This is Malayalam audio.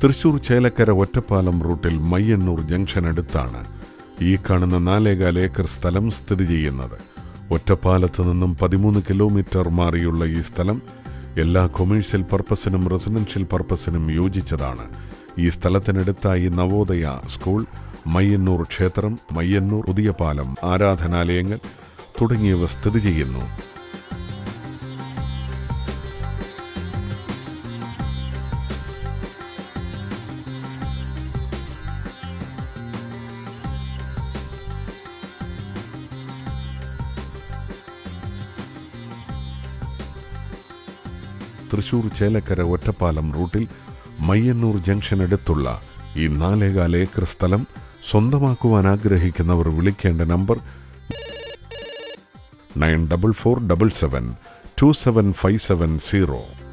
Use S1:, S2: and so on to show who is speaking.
S1: തൃശൂർ ചേലക്കര ഒറ്റപ്പാലം റൂട്ടിൽ മയ്യന്നൂർ ജംഗ്ഷൻ അടുത്താണ് ഈ കാണുന്ന 4.25 ഏക്കർ സ്ഥലം സ്ഥിതി ചെയ്യുന്നത്. ഒറ്റപ്പാലത്ത് നിന്നും 13 കിലോമീറ്റർ മാറിയുള്ള ഈ സ്ഥലം എല്ലാ കൊമേഴ്ഷ്യൽ പർപ്പസിനും റെസിഡൻഷ്യൽ പർപ്പസിനും യോജിച്ചതാണ്. ഈ സ്ഥലത്തിനടുത്തായി നവോദയ സ്കൂൾ, മയ്യന്നൂർ ക്ഷേത്രം, മയ്യന്നൂർ പുതിയ പാലം, ആരാധനാലയങ്ങൾ തുടങ്ങിയവ സ്ഥിതി ചെയ്യുന്നു. തൃശൂർ ചേലക്കര ഒറ്റപ്പാലം റൂട്ടിൽ മയ്യന്നൂർ ജംഗ്ഷൻ അടുത്തുള്ള ഈ 4.25 ഏക്കർ സ്ഥലം സ്വന്തമാക്കുവാൻ ആഗ്രഹിക്കുന്നവർ വിളിക്കേണ്ട നമ്പർ 9447727570.